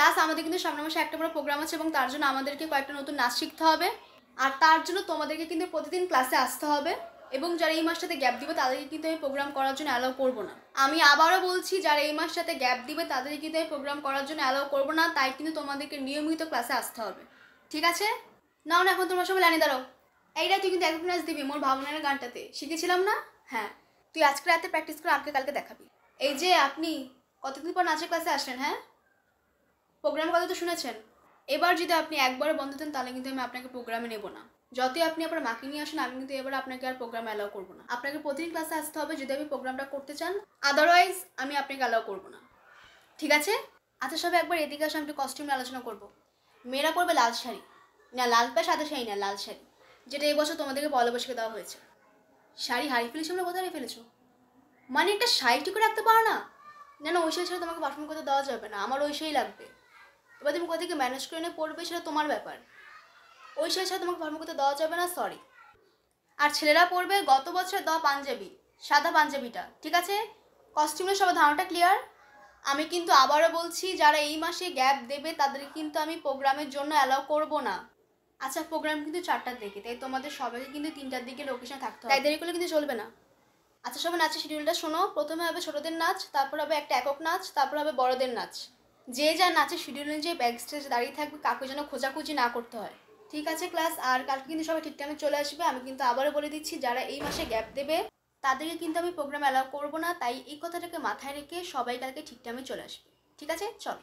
Plus আমাদের কিন্তু সামনের মাসে একটা বড় প্রোগ্রাম আছে এবং তার জন্য আমাদেরকে কয়েকটা নতুন নাচ শিখতে হবে। আর তার জন্য তোমাদেরকে কিন্তু প্রতিদিন ক্লাসে আসতে হবে এবং যারা এই মাসটাতে গ্যাপ দিবে তাদেরকে কিন্তু আমি প্রোগ্রাম করার জন্য অ্যালাউ করবো না। আমি আবারও বলছি, যারা এই মাসটাতে গ্যাপ দিবে তাদেরকে কিন্তু আমি প্রোগ্রাম করার জন্য অ্যালাউ করবো না। তাই কিন্তু তোমাদেরকে নিয়মিত ক্লাসে আসতে হবে, ঠিক আছে? নাও না, এখন তোমরা সবাই লাইনে দাঁড়াও। এইটা তুই কিন্তু একক নাচ দিবি মোর ভাবনার গানটাতে, শিখেছিলাম না? হ্যাঁ, তুই আজকে রাতে প্র্যাকটিস করে আজকে কালকে দেখাবি। এই যে আপনি কতদিন পর নাচের ক্লাসে আসলেন? হ্যাঁ, প্রোগ্রামের কথা তো শুনেছেন। এবার যদি আপনি একবারও বন্ধ দেন তাহলে কিন্তু আমি আপনাকে প্রোগ্রামে নেব না। যতই আপনি আপনার মাকে নিয়ে আসেন, আমি কিন্তু এবার আপনাকে আর প্রোগ্রামে অ্যালাউ করবো না। আপনাকে প্রতিদিন ক্লাসে আসতে হবে যদি আপনি প্রোগ্রামটা করতে চান, আদারওয়াইজ আমি আপনাকে অ্যালাউ করবো না, ঠিক আছে? আচ্ছা, সবাই একবার এদিকে আসে, আমি একটু কস্টিউম নিয়ে আলোচনা করবো। মেয়েরা পরবে লাল শাড়ি, না লাল পায়ে সাদা শাড়ি, না লাল শাড়ি, যেটা এই বছর তোমাদেরকে পয়লা বৈশাখে দেওয়া হয়েছে। শাড়ি হারিয়ে ফেলেছি আমরা, কোথায় ফেলেছো? মানে একটা শাড়ি ঠিক করে রাখতে পারো না? না না, ওই শাড়ি ছাড়া তোমাকে পারফর্ম করতে দেওয়া যাবে না, আমার ওই শাড়ি লাগবে। এবার তুমি কোথা থেকে ম্যানেজ করে এনে পড়বে সেটা তোমার ব্যাপার। ওই শাড়ি ছাড়া তোমাকে পারফর্ম করতে দেওয়া যাবে না, সরি। আর ছেলেরা পরবে গত বছর দেওয়া পাঞ্জাবি, সাদা পাঞ্জাবিটা, ঠিক আছে? কস্টিউমের সবার ধারণাটা ক্লিয়ার? আমি কিন্তু আবারও বলছি, যারা এই মাসে গ্যাপ দেবে তাদেরকে কিন্তু আমি প্রোগ্রামের জন্য অ্যালাউ করবো না। আচ্ছা, প্রোগ্রাম কিন্তু 4টার দিকে, তাই তোমাদের সবাইকে কিন্তু 3টার দিকে লোকেশনে থাকতে হবে, তাই দেরি করলে কিন্তু চলবে না। আচ্ছা, সবাই নাচের শিডিউলটা শোনো। প্রথমে হবে ছোটদের নাচ, তারপর হবে একটা একক নাচ, তারপর হবে বড়দের নাচ। যে যা নাচের শিডিউল অনুযায়ী ব্যাক স্টেজে দাঁড়িয়ে থাকবে, কাউকে যেন খোঁজাখুঁজি না করতে হয়, ঠিক আছে ক্লাস? আর কালকে কিন্তু সবাই ঠিক টাইমে চলে আসবে। আমি কিন্তু আবারও বলে দিচ্ছি, যারা এই মাসে গ্যাপ দেবে তাদেরকে কিন্তু আমি প্রোগ্রাম অ্যালাউ করবো না, তাই এই কথাটাকে মাথায় রেখে সবাই কালকে ঠিক টাইমে চলে আসবে, ঠিক আছে? চল।